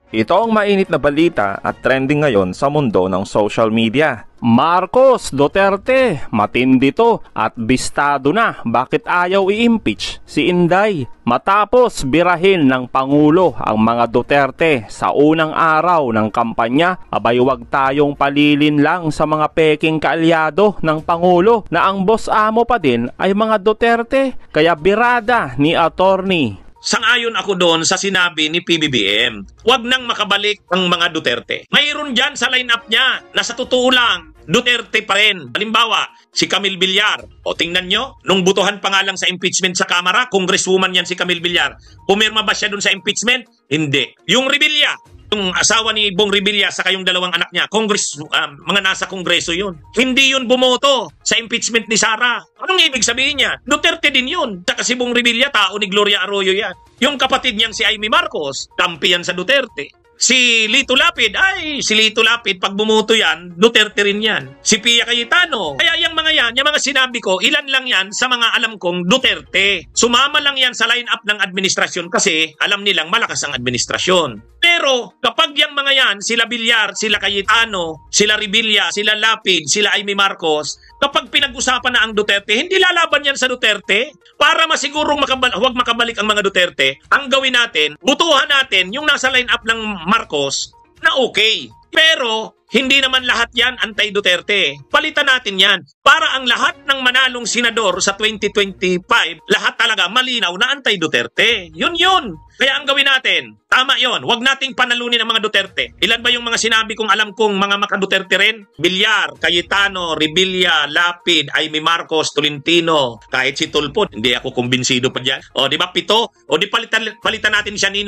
Ito ang mainit na balita at trending ngayon sa mundo ng social media. Marcos Duterte, matindi to at bistado na bakit ayaw i-impeach si Inday. Matapos birahin ng Pangulo ang mga Duterte sa unang araw ng kampanya, abay wag tayong palilin lang sa mga peking kaalyado ng Pangulo na ang boss amo pa din ay mga Duterte, kaya birada ni attorney. Sang-ayon ako doon sa sinabi ni PBBM. Huwag nang makabalik ang mga Duterte. Mayroon dyan sa lineup niya na sa totoo lang, Duterte pa rin. Halimbawa, si Camille Villar. O tingnan nyo, nung butuhan pa nga lang sa impeachment sa Kamara, congresswoman yan si Camille Villar. Pumirma ba siya doon sa impeachment? Hindi. Yung Revilla, yung asawa ni Bong Revilla sa kayong dalawang anak niya, mga nasa kongreso yun. Hindi yun bumoto sa impeachment ni Sara. Anong ibig sabihin niya? Duterte din yun. Saka si Bong Revilla, tao ni Gloria Arroyo yan. Yung kapatid niyang si Amy Marcos, kampi yan sa Duterte. Si Lito Lapid, si Lito Lapid, pag bumoto yan, Duterte rin yan. Si Pia Cayetano. Kaya yung mga sinabi ko, ilan lang yan sa mga alam kong Duterte. Sumama lang yan sa line-up ng administrasyon kasi alam nilang malakas ang administrasyon. Pero kapag yung mga yan, sila Villar, sila Cayetano, sila Revilla, sila Lapid, sila Amy Marcos, kapag pinag-usapan na ang Duterte, hindi lalaban yan sa Duterte. Para masigurong huwag makabalik ang mga Duterte, ang gawin natin, butuhan natin yung nasa line-up ng Marcos na okay. Pero hindi naman lahat yan anti-Duterte. Palitan natin yan para ang lahat ng manalong senador sa 2025, lahat talaga malinaw na anti-Duterte. Yun. Kaya ang gawin natin, tama yon. Huwag nating panalunin ang mga Duterte. Ilan ba yung mga sinabi kong alam kong mga maka-Duterte rin? Villar, Cayetano, Revilla, Lapid, Amy Marcos, Tolentino, kahit si Tulfo, hindi ako kumbinsido pa dyan. O di ba 7? O di palitan natin siya ni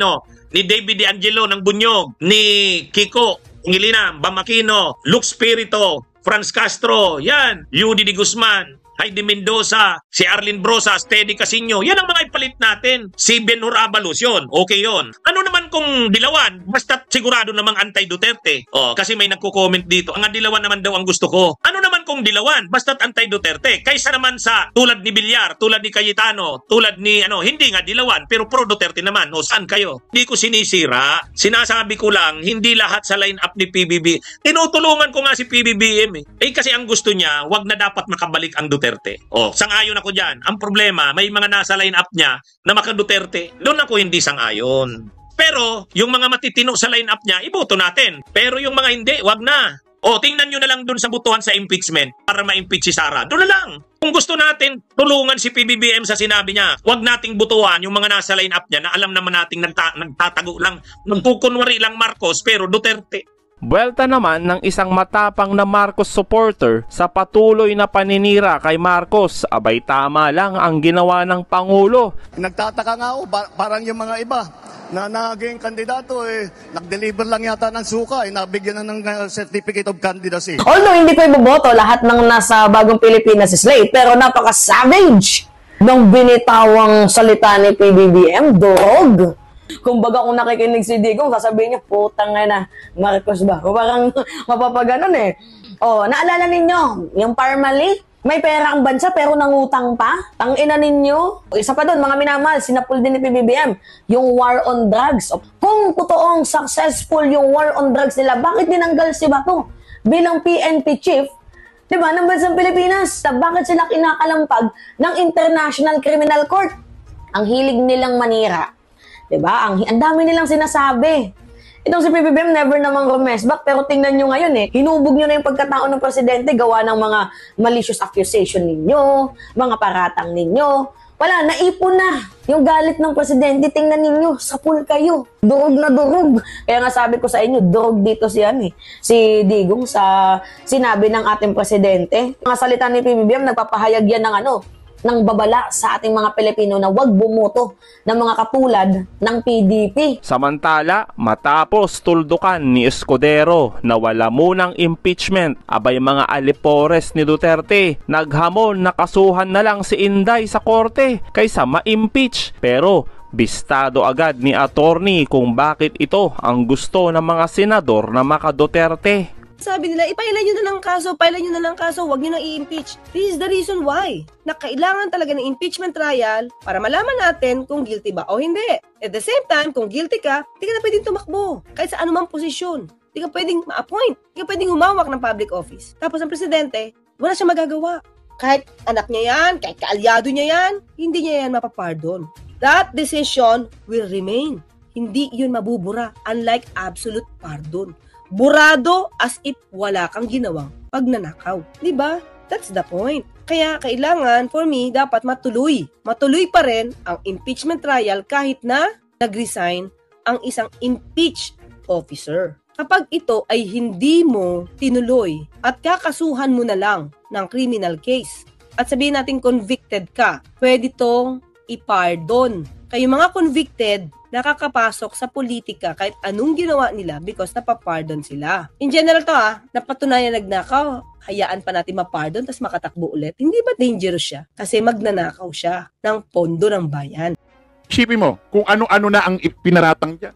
David De Angelo ng Bunyog, ni Kiko Pangilinan, Bamakino, Lux Spirito, Franz Castro, yan, Yudi Di Guzman, Heidi Mendoza, si Arlene Brosas, Teddy Casino, yan ang mga ipalit natin. Si Ben-Hur Abalos, yun, okay yun. Ano naman kung dilawan? Basta sigurado namang anti-Duterte. Kasi may nagko-comment dito, ang dilawan naman daw ang gusto ko. Ano naman kung dilawan? Basta anti-Duterte. Kaysa naman sa tulad ni Villar, tulad ni Cayetano, tulad ni hindi nga dilawan, pero pro-Duterte naman. O saan kayo? Hindi ko sinisira. Sinasabi ko lang, hindi lahat sa line-up ni PBB. Tinutulungan ko nga si PBBM kasi ang gusto niya, wag na dapat makabalik ang Duterte. Sang-ayon ako dyan. Ang problema, may mga nasa line-up niya na maka-Duterte. Doon ako hindi sang-ayon. Pero, yung mga matitino sa line-up niya, iboto natin. Pero yung mga hindi, wag na. Tingnan nyo na lang doon sa butuhan sa impeachment para ma-impeach si Sara. Doon na lang. Kung gusto natin tulungan si PBBM sa sinabi niya, wag nating butuhan yung mga nasa line-up niya na alam naman nating nagtatago lang, nagkukunwari lang Marcos, pero Duterte. Buwelta naman ng isang matapang na Marcos supporter sa patuloy na paninira kay Marcos. Abay tama lang ang ginawa ng Pangulo. Nagtataka nga ako, parang yung mga iba na naging kandidato nag-deliver lang yata ng suka, nabigyan na ng certificate of candidacy. Although hindi ko iboboto lahat ng nasa Bagong Pilipinas is late, pero napaka-savage ng binitawang salita ni PBBM, durog. Kumbaga kung nakikinig si Digong, sasabihin niya, putang na, Marcos ba? Parang mapapaganon naalala ninyo, yung Parmali, may pera ang bansa pero nangutang pa? Tangina ninyo. Isa pa doon, mga minamahal, sinapul din ni PBBM, yung war on drugs. Kung totoong successful yung war on drugs nila, bakit dinanggal si Bato bilang PNP chief, diba, ng bansang Pilipinas? Bakit sila kinakalampag ng International Criminal Court? Ang hilig nilang manira. Diba? Ang dami nilang sinasabi. Itong si PBBM never namang rumesback, pero tingnan nyo ngayon hinubog nyo na yung pagkatao ng presidente gawa ng mga malicious accusation ninyo, mga paratang ninyo. Wala, naipon na yung galit ng presidente. Tingnan ninyo, sapul kayo. Durog na durog. Kaya nga sabi ko sa inyo, durog dito si Digong sa sinabi ng ating presidente. Mga salita ni PBBM, nagpapahayag yan ng babala sa ating mga Pilipino na huwag bumoto ng mga katulad ng PDP. Samantala, matapos tuldukan ni Escudero na wala munang impeachment, abay mga alipores ni Duterte, naghamon na kasuhan na lang si Inday sa korte kaysa ma-impeach. Pero bistado agad ni attorney kung bakit ito ang gusto ng mga senador na maka-Duterte. Sabi nila, ipailan nyo na lang kaso, huwag nyo na i-impeach. This is the reason why na kailangan talaga ng impeachment trial para malaman natin kung guilty ba o hindi. At the same time, kung guilty ka, hindi ka na pwedeng tumakbo. Kahit sa anumang posisyon. Hindi ka pwedeng ma-appoint. Hindi ka pwedeng humawak ng public office. Tapos ang presidente, wala siyang magagawa. Kahit anak niya yan, kahit kaalyado niya yan, hindi niya yan mapapardon. That decision will remain. Hindi yun mabubura, unlike absolute pardon. Burado as if wala kang ginawang pagnanakaw. Diba? That's the point. Kaya kailangan, for me, dapat matuloy. Matuloy pa rin ang impeachment trial kahit na nag-resign ang isang impeached officer. Kapag ito ay hindi mo tinuloy at kakasuhan mo na lang ng criminal case at sabihin natin convicted ka, pwede tong ipardon. Kayo mga convicted, nakakapasok sa politika kahit anong ginawa nila because napapardon sila. In general to napatunayan nagnakaw, hayaan pa natin mapardon tapos makatakbo ulit. Hindi ba dangerous siya? Kasi magnanakaw siya ng pondo ng bayan. Isipin mo, kung ano-ano na ang ipinaratang dyan.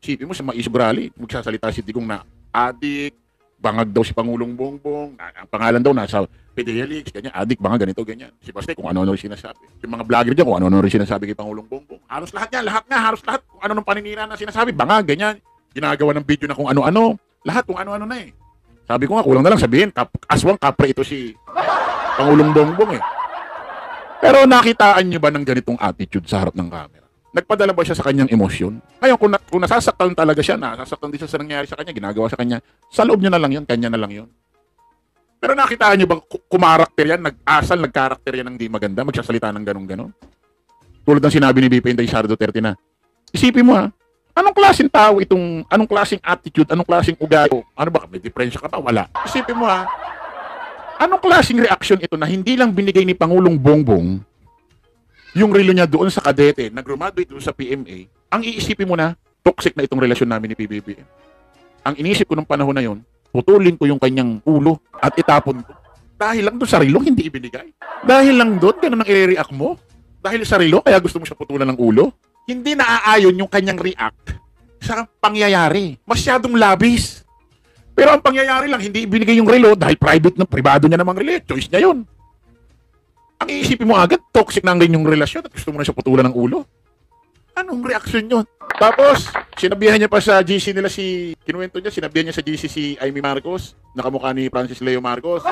Isipin mo sa mga issue rally, magsasalita si Digong na adik, bangag daw si Pangulong Bongbong, ang pangalan daw nasa Fidelix, ganyan, adik, bangag, ganito, ganyan. Si Paste, kung ano-ano rin sinasabi. Yung mga vlogger dyan, kung ano-ano rin sinasabi kay Pangulong Bongbong. Halos lahat halos lahat, kung ano-ano paninira na sinasabi, bangag, ganyan. Ginagawa ng video na kung ano-ano, lahat kung ano-ano na eh. Sabi ko nga, kulang na lang sabihin, aswang kapre ito si Pangulong Bongbong eh. Pero nakitaan niyo ba ng ganitong attitude sa harap ng camera? Nagpadala ba siya sa kanyang emosyon? Ngayon, kung nasasaktan talaga siya, nasasaktan din siya sa nangyari sa kanya, ginagawa sa kanya, sa loob niya na lang yun, kanya na lang yun. Pero nakitaan niyo bang kumarakter yan, nagkarakter yan ng di maganda, magsasalita ng ganun-ganon? Tulad ng sinabi ni VP Inday Sara Duterte na, isipin mo anong klaseng tao itong, anong klaseng attitude, anong klaseng ugali, ano ba, may diferensya ka pa? Wala. Isipin mo anong klaseng reaction ito na hindi lang binigay ni Pangulong Bongbong yung relo niya doon sa Kadete, nag-graduate doon sa PMA, ang iisipin mo na, toxic na itong relasyon namin ni PBBM. Ang inisip ko nung panahon na yon, putulin ko yung kanyang ulo at itapon ko. Dahil lang doon sa relo, hindi ibinigay. Dahil lang doon, ganun ang i-react mo. Dahil sa relo, kaya gusto mo siya putulan ng ulo. Hindi naaayon yung kanyang react sa pangyayari. Masyadong labis. Pero ang pangyayari lang, hindi ibinigay yung relo dahil privado niya namang relo. Choice niya yun. Ang iisipin mo agad, toxic na ang yung relasyon at gusto mo na siya putulan ng ulo. Anong reaksyon yun? Tapos, sinabihan niya pa sa GC nila kinuwento niya, sinabihan niya sa GC si Amy Marcos, nakamukha ni Francis Leo Marcos,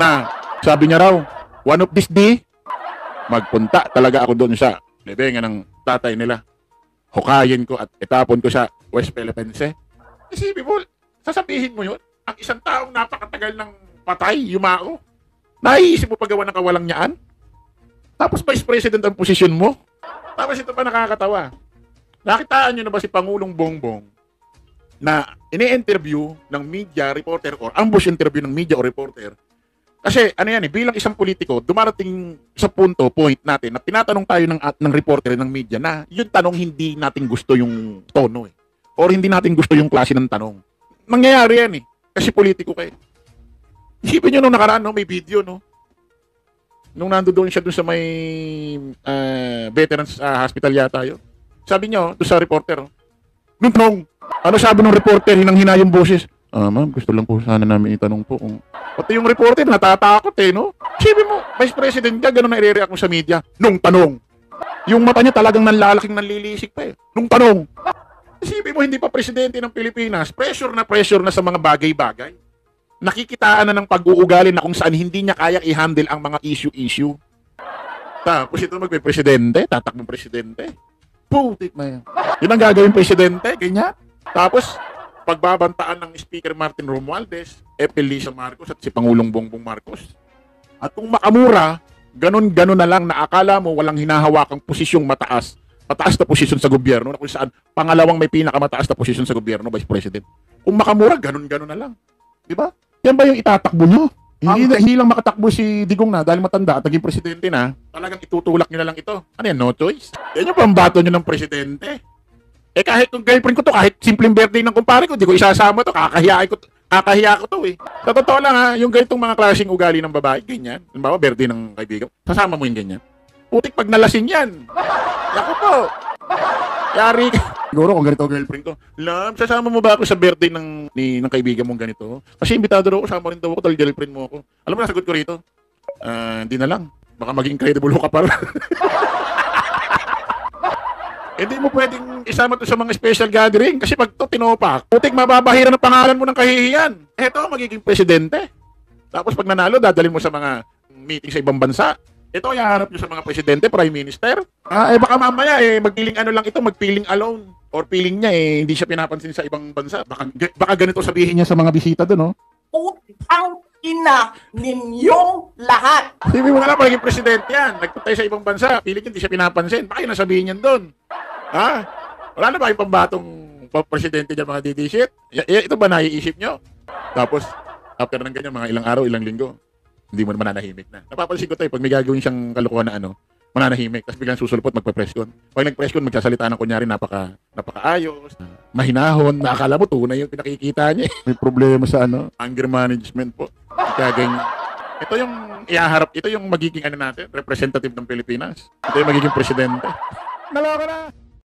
na sabi niya raw, one of this day, magpunta talaga ako doon sa lebengan ng tatay nila. Hukayin ko at itapon ko sa West Philippines. Isipin mo, sasabihin mo yun, ang isang taong napakatagal ng patay, yumao, naiisip mo paggawa ng kawalang niyaan? Tapos Vice President ang posisyon mo? Tapos ito pa nakakatawa. Nakitaan nyo na ba si Pangulong Bongbong na ini-interview ng media reporter or ambush interview ng media o reporter? Kasi ano yan bilang isang politiko, dumarating sa point natin na tinatanong tayo ng reporter ng media na yung tanong hindi natin gusto yung tono or hindi natin gusto yung klase ng tanong. Mangyayari yan kasi politiko kayo. Isipin nyo nung nakaraan, may video, nung nandoon siya doon sa may veterans hospital yata yun. Sabi niyo, doon sa reporter, nung tanong, ano sabi ng reporter, hinang-hina yung boses? Ma'am, gusto lang po sana namin itanong po kung... Pati yung reporter, natatakot no? Isipin mo, Vice President ka, gano'n na i-react mo sa media. Nung tanong. Yung mata niya talagang nanlalaking nanlilisik pa Nung tanong. Isipin mo, hindi pa presidente ng Pilipinas, pressure na sa mga bagay-bagay. Nakikitaan na ng pag-uugali na kung saan hindi niya kayang i-handle ang mga issue. Tapos ito magpe-presidente, tatakbong presidente. Putik na yan. Yun ang gagawin presidente, ganyan. Tapos, pagbabantaan ng Speaker Martin Romualdez, Lisa Marcos at si Pangulong Bongbong Marcos. At kung makamura, ganun-ganun na lang na akala mo walang hinahawakang posisyong mataas na posisyon sa gobyerno na kung saan pangalawang may pinakamataas na posisyon sa gobyerno, Vice President. Kung makamura, ganun-ganun na lang. Diba? Yan ba yung itatakbo nyo? Hindi lang makatakbo si Digong na dahil matanda at naging presidente na, talagang itutulak nyo na lang ito. Ano yan, no choice? Yan yung pambato nyo ng presidente. Kahit kung girlfriend ko to, kahit simpleng birthday ng kumpare ko, di ko isasama to, kakahiya ko to Sa totoo lang yung ganitong mga klaseng ugali ng babae, ganyan. Halimbawa, birthday ng kaibigan, sasama mo yung ganyan. Putik pag nalasing yan. Naku po. Yari ka. Siguro kung ganito ang girlfriend ko, Love, sasama mo ba ako sa birthday ng kaibigan mong ganito? Kasi imbitado daw ako, sama rin daw ako, tal girlfriend mo ako. Alam mo, nasagot ko rito, hindi na lang. Baka maging credible ka pa. Hindi mo pwedeng isama to sa mga special gathering kasi pag to tinopak, putik mababahiran ang pangalan mo ng kahihiyan. Eto, magiging presidente. Tapos pag nanalo, dadalhin mo sa mga meeting sa ibang bansa. Ito, ihaharap nyo sa mga presidente, prime minister. Baka mamaya, magpiling ano lang ito, magpiling alone. Or piling niya, hindi siya pinapansin sa ibang bansa. Baka ganito sabihin niya sa mga bisita doon, no? Putang ina ninyong lahat. Sabi mo nga lang, magiging presidente yan. Nagpunta sa ibang bansa, piling niya, hindi siya pinapansin. Baka yun nasabihin niyan doon. Wala na ba yung pambatong presidente niya mga didishit? Ito ba naiisip nyo? Tapos, after ng ganyan, mga ilang araw, ilang linggo, hindi mo naman nanahimik na. Napapansin ko tayo, pag may gagawin siyang kalokohan na mananahimik, tapos biglang susulpot, magpa-press con. Pag nag-press con, magsasalita ng kunyari, napakaayos, mahinahon, nakakala mo, tunay yung pinakikita niya. May problema sa anger management po. Kaya ganyan. Ito yung ihaharap, ito yung magiging natin, representative ng Pilipinas. Ito yung magiging presidente. Naloka na!